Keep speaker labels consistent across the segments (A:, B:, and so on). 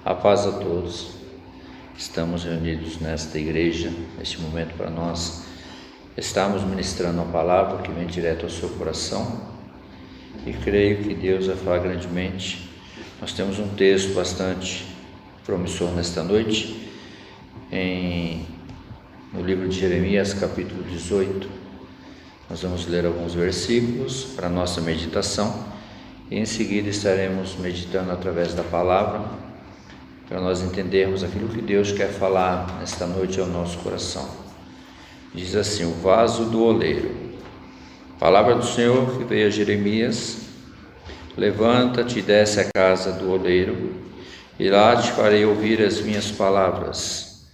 A: A paz a todos. Estamos reunidos nesta igreja, neste momento para nós estamos ministrando a palavra que vem direto ao seu coração e creio que Deus vai falar grandemente. Nós temos um texto bastante promissor nesta noite, no livro de Jeremias, capítulo 18. Nós vamos ler alguns versículos para a nossa meditação e em seguida estaremos meditando através da palavra, para nós entendermos aquilo que Deus quer falar nesta noite ao nosso coração. Diz assim: o vaso do oleiro. Palavra do Senhor que veio a Jeremias: levanta-te e desce à casa do oleiro, e lá te farei ouvir as minhas palavras.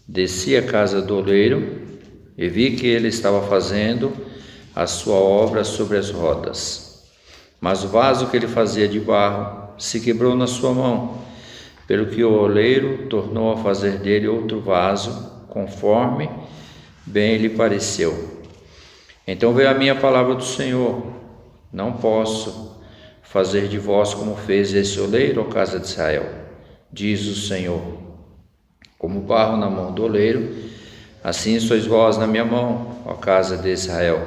A: Desci à casa do oleiro e vi que ele estava fazendo a sua obra sobre as rodas. Mas o vaso que ele fazia de barro se quebrou na sua mão, pelo que o oleiro tornou a fazer dele outro vaso, conforme bem lhe pareceu. Então veio a minha palavra do Senhor: não posso fazer de vós como fez esse oleiro, ó casa de Israel, diz o Senhor. Como barro na mão do oleiro, assim sois vós na minha mão, ó casa de Israel.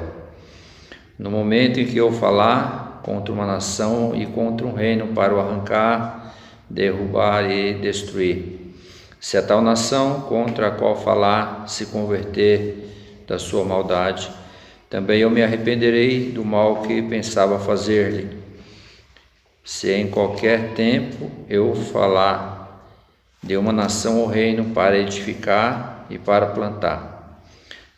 A: No momento em que eu falar contra uma nação e contra um reino para o arrancar, derrubar e destruir, se a tal nação contra a qual falar se converter da sua maldade, também eu me arrependerei do mal que pensava fazer-lhe. Se em qualquer tempo eu falar de uma nação ou reino para edificar e para plantar,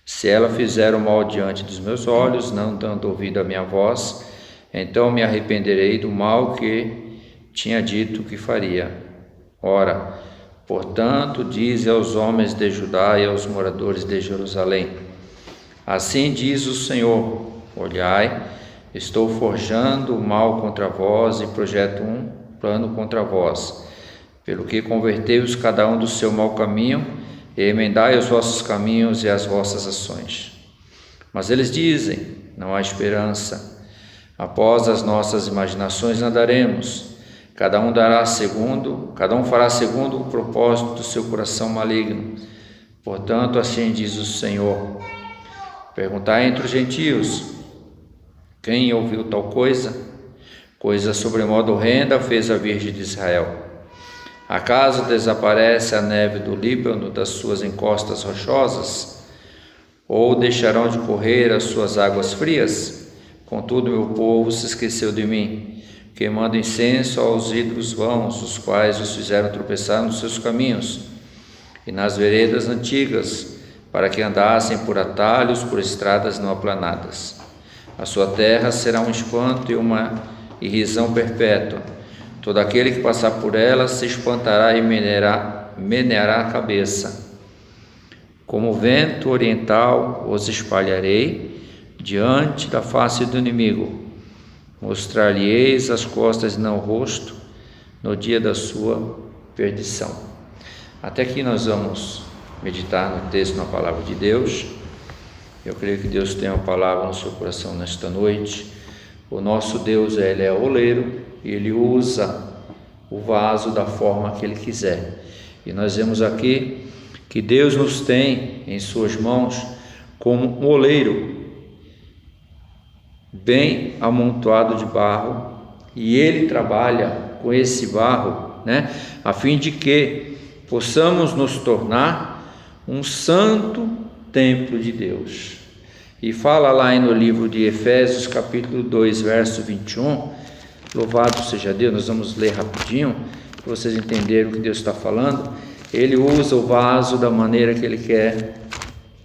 A: se ela fizer o mal diante dos meus olhos, não dando ouvido à minha voz, então me arrependerei do mal que tinha dito que faria. Ora, portanto, dize aos homens de Judá e aos moradores de Jerusalém: assim diz o Senhor: olhai, estou forjando o mal contra vós e projeto um plano contra vós, pelo que convertei-os cada um do seu mau caminho e emendai os vossos caminhos e as vossas ações. Mas eles dizem: não há esperança. Após as nossas imaginações andaremos. Cada um fará segundo o propósito do seu coração maligno. Portanto, assim diz o Senhor: perguntai entre os gentios: quem ouviu tal coisa? Coisa sobremodo horrenda fez a Virgem de Israel. Acaso desaparece a neve do Líbano das suas encostas rochosas? Ou deixarão de correr as suas águas frias? Contudo, meu povo se esqueceu de mim, queimando incenso aos ídolos vãos, os quais os fizeram tropeçar nos seus caminhos e nas veredas antigas, para que andassem por atalhos, por estradas não aplanadas. A sua terra será um espanto e uma irrisão perpétua. Todo aquele que passar por ela se espantará e meneará a cabeça. Como vento oriental os espalharei diante da face do inimigo. Mostrar-lhe-eis as costas e não o rosto, no dia da sua perdição. Até aqui nós vamos meditar no texto, na palavra de Deus. Eu creio que Deus tem uma palavra no seu coração nesta noite. O nosso Deus, Ele é oleiro e Ele usa o vaso da forma que Ele quiser. E nós vemos aqui que Deus nos tem em suas mãos como um oleiro bem amontoado de barro, e Ele trabalha com esse barro, a fim de que possamos nos tornar um santo templo de Deus. E fala lá no livro de Efésios, capítulo 2, verso 21, louvado seja Deus. Nós vamos ler rapidinho, para vocês entenderem o que Deus está falando. Ele usa o vaso da maneira que Ele quer,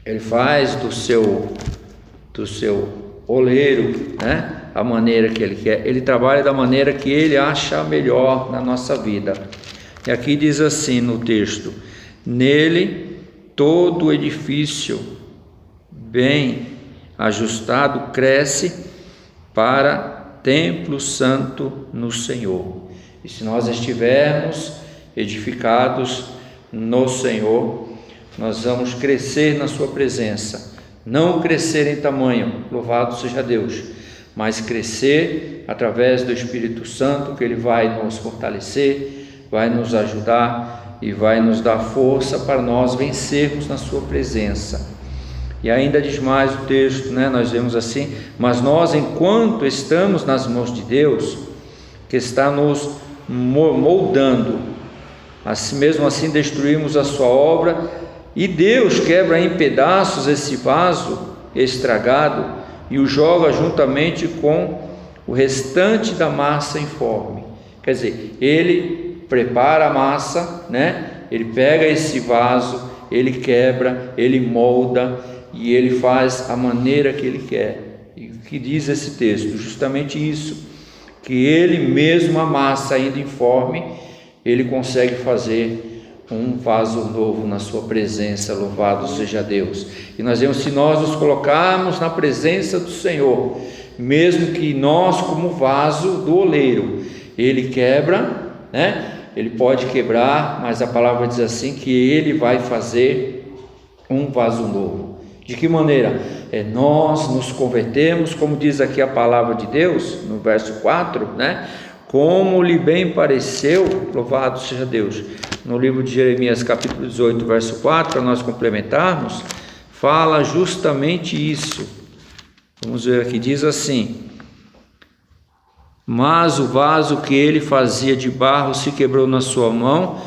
A: Ele faz do seu oleiro, a maneira que Ele quer, Ele trabalha da maneira que Ele acha melhor na nossa vida. E aqui diz assim no texto: nele todo o edifício bem ajustado cresce para templo santo no Senhor. E se nós estivermos edificados no Senhor, nós vamos crescer na sua presença. Não crescer em tamanho, louvado seja Deus, mas crescer através do Espírito Santo, que Ele vai nos fortalecer, vai nos ajudar e vai nos dar força para nós vencermos na sua presença. E ainda diz mais o texto, nós vemos assim: mas nós, enquanto estamos nas mãos de Deus, que está nos moldando, assim, mesmo assim destruímos a sua obra, e Deus quebra em pedaços esse vaso estragado e o joga juntamente com o restante da massa informe. Quer dizer, ele prepara a massa, ele pega esse vaso, ele quebra, ele molda e ele faz a maneira que ele quer. E o que diz esse texto? Justamente isso, que ele mesmo, a massa ainda informe, ele consegue fazer um vaso novo na sua presença. Louvado seja Deus. E nós vemos, se nós nos colocarmos na presença do Senhor, mesmo que nós, como vaso do oleiro, ele quebra, ele pode quebrar, mas a palavra diz assim, que ele vai fazer um vaso novo. De que maneira? Nós nos convertemos, como diz aqui a palavra de Deus, no verso 4, como lhe bem pareceu, louvado seja Deus. No livro de Jeremias, capítulo 18, verso 4, para nós complementarmos, fala justamente isso. Vamos ver aqui, diz assim: mas o vaso que ele fazia de barro se quebrou na sua mão,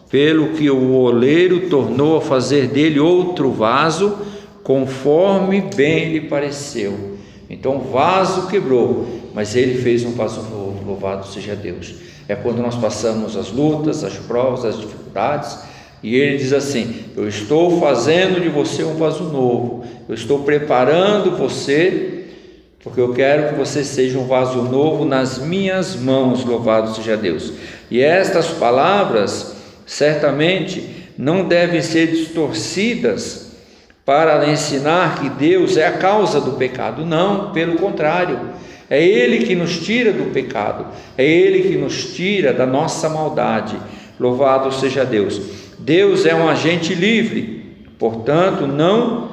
A: pelo que o oleiro tornou a fazer dele outro vaso, conforme bem lhe pareceu. Então o vaso quebrou, mas ele fez um vaso novo. Louvado seja Deus. É quando nós passamos as lutas, as provas, as dificuldades, e ele diz assim: eu estou fazendo de você um vaso novo, eu estou preparando você, porque eu quero que você seja um vaso novo nas minhas mãos. Louvado seja Deus. E estas palavras certamente não devem ser distorcidas para ensinar que Deus é a causa do pecado. Não, pelo contrário, é Ele que nos tira do pecado, é Ele que nos tira da nossa maldade. Louvado seja Deus. Deus é um agente livre, portanto não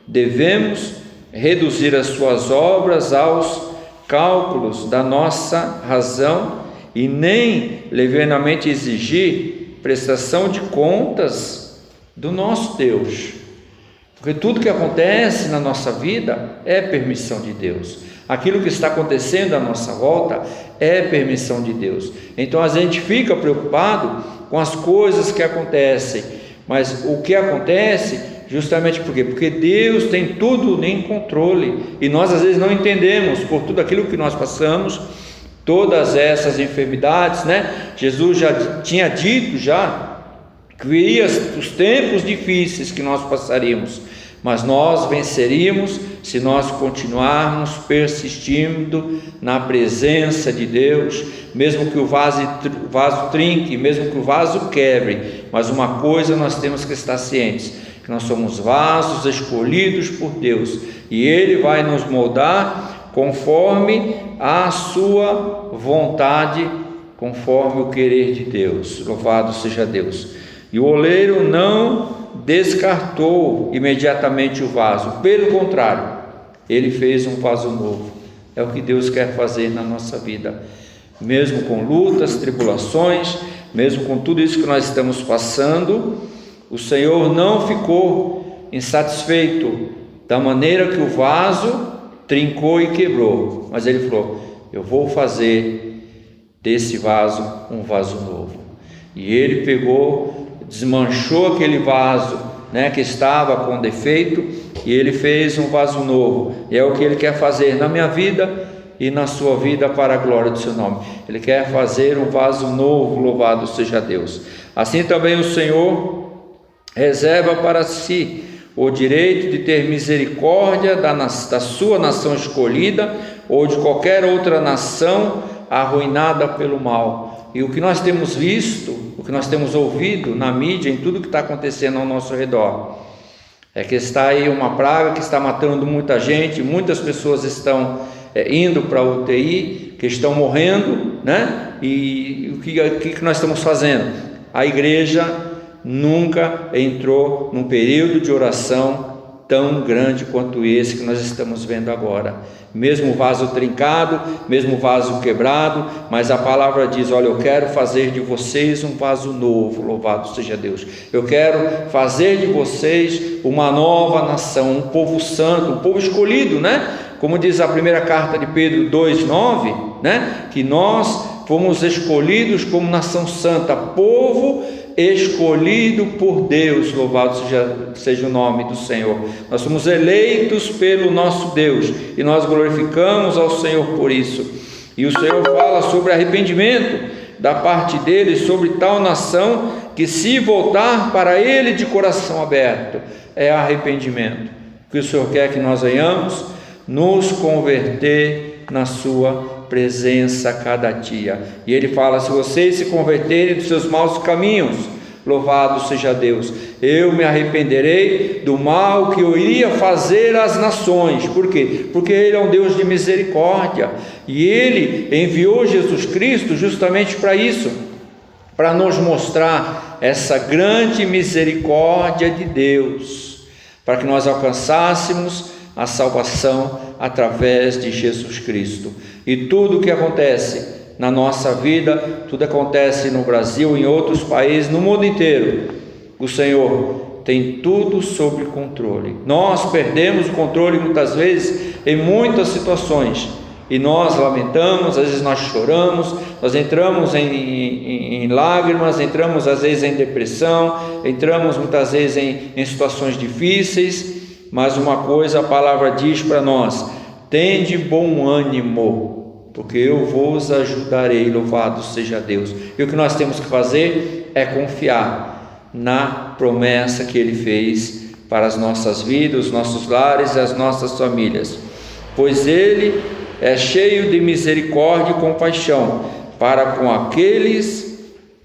A: devemos reduzir as suas obras aos cálculos da nossa razão e nem levianamente exigir prestação de contas do nosso Deus, porque tudo que acontece na nossa vida é permissão de Deus. Aquilo que está acontecendo à nossa volta é permissão de Deus. Então a gente fica preocupado com as coisas que acontecem, mas o que acontece justamente por quê? Porque Deus tem tudo em controle, e nós às vezes não entendemos por tudo aquilo que nós passamos, todas essas enfermidades, Jesus já tinha dito que viria os tempos difíceis que nós passaríamos, mas nós venceríamos se nós continuarmos persistindo na presença de Deus, mesmo que o vaso trinque, mesmo que o vaso quebre. Mas uma coisa nós temos que estar cientes, que nós somos vasos escolhidos por Deus, e Ele vai nos moldar conforme a sua vontade, conforme o querer de Deus. Louvado seja Deus. E o oleiro não descartou imediatamente o vaso, pelo contrário, ele fez um vaso novo. É o que Deus quer fazer na nossa vida, mesmo com lutas, tribulações, mesmo com tudo isso que nós estamos passando. O Senhor não ficou insatisfeito da maneira que o vaso trincou e quebrou, mas Ele falou: eu vou fazer desse vaso um vaso novo. E Ele pegou, desmanchou aquele vaso, que estava com defeito, e Ele fez um vaso novo. E é o que Ele quer fazer na minha vida e na sua vida, para a glória do seu nome. Ele quer fazer um vaso novo. Louvado seja Deus. Assim também o Senhor reserva para si o direito de ter misericórdia da sua nação escolhida, ou de qualquer outra nação arruinada pelo mal. E o que nós temos visto, o que nós temos ouvido na mídia, em tudo que está acontecendo ao nosso redor, é que está aí uma praga que está matando muita gente, muitas pessoas estão indo para a UTI, que estão morrendo, E o que nós estamos fazendo? A igreja nunca entrou num período de oração tão grande quanto esse que nós estamos vendo agora. Mesmo vaso trincado, mesmo vaso quebrado, mas a palavra diz: olha, eu quero fazer de vocês um vaso novo, louvado seja Deus. Eu quero fazer de vocês uma nova nação, um povo santo, um povo escolhido, né? Como diz a primeira carta de Pedro 2,9, né? Que nós fomos escolhidos como nação santa, povo escolhido por Deus, louvado seja o nome do Senhor. Nós somos eleitos pelo nosso Deus e nós glorificamos ao Senhor por isso. E o Senhor fala sobre arrependimento da parte dele, sobre tal nação que se voltar para ele de coração aberto, é arrependimento. Que o Senhor quer que nós venhamos nos converter na sua presença cada dia. E ele fala: se vocês se converterem dos seus maus caminhos, louvado seja Deus, eu me arrependerei do mal que eu iria fazer às nações. Por quê? Porque ele é um Deus de misericórdia, e ele enviou Jesus Cristo justamente para isso, para nos mostrar essa grande misericórdia de Deus, para que nós alcançássemos a salvação através de Jesus Cristo. E tudo o que acontece na nossa vida, tudo acontece no Brasil, em outros países, no mundo inteiro, o Senhor tem tudo sob controle. Nós perdemos o controle muitas vezes em muitas situações, e nós lamentamos, às vezes nós choramos, nós entramos em lágrimas, entramos às vezes em depressão, entramos muitas vezes em situações difíceis. Mas uma coisa a palavra diz para nós: tende bom ânimo, porque eu vos ajudarei, louvado seja Deus. E o que nós temos que fazer é confiar na promessa que ele fez para as nossas vidas, os nossos lares e as nossas famílias, pois ele é cheio de misericórdia e compaixão para com aqueles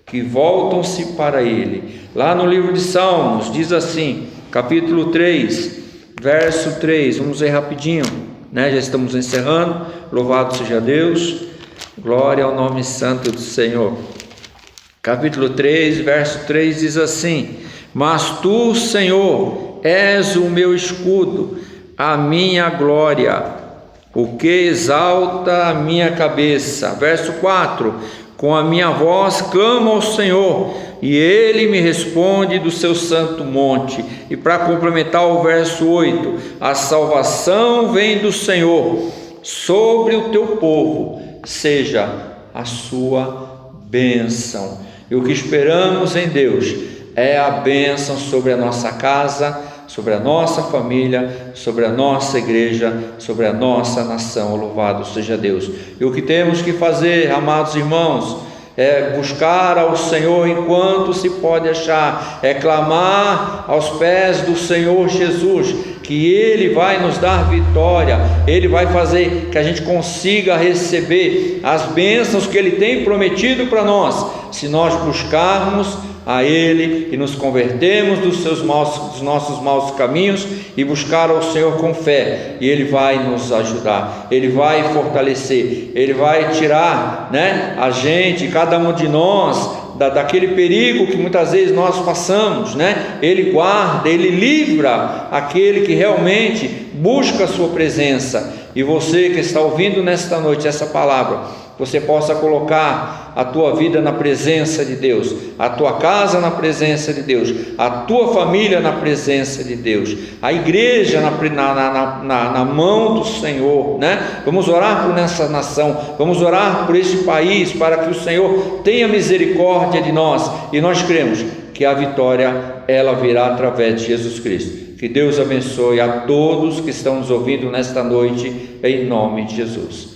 A: que voltam-se para ele. Lá no livro de Salmos diz assim, capítulo 3, verso 3, vamos ver rapidinho, né? Já estamos encerrando. Louvado seja Deus, glória ao nome santo do Senhor. Capítulo 3, verso 3 diz assim: mas tu, Senhor, és o meu escudo, a minha glória, o que exalta a minha cabeça. Verso 4: com a minha voz clamo ao Senhor, e ele me responde do seu santo monte. E para complementar o verso 8: a salvação vem do Senhor, sobre o teu povo seja a sua bênção. E o que esperamos em Deus é a bênção sobre a nossa casa, sobre a nossa família, sobre a nossa igreja, sobre a nossa nação. Louvado seja Deus. E o que temos que fazer, amados irmãos, é buscar ao Senhor enquanto se pode achar, é clamar aos pés do Senhor Jesus, que Ele vai nos dar vitória, Ele vai fazer que a gente consiga receber as bênçãos que Ele tem prometido para nós, se nós buscarmos a Ele e nos convertermos dos nossos maus caminhos e buscar ao Senhor com fé. E Ele vai nos ajudar, Ele vai fortalecer, Ele vai tirar, a gente, cada um de nós, daquele perigo que muitas vezes nós passamos, Ele guarda, Ele livra aquele que realmente busca a sua presença. E você que está ouvindo nesta noite essa palavra, você possa colocar a tua vida na presença de Deus, a tua casa na presença de Deus, a tua família na presença de Deus, a igreja na mão do Senhor, Vamos orar por essa nação, vamos orar por este país, para que o Senhor tenha misericórdia de nós, e nós cremos que a vitória, ela virá através de Jesus Cristo. Que Deus abençoe a todos que estão nos ouvindo nesta noite, em nome de Jesus.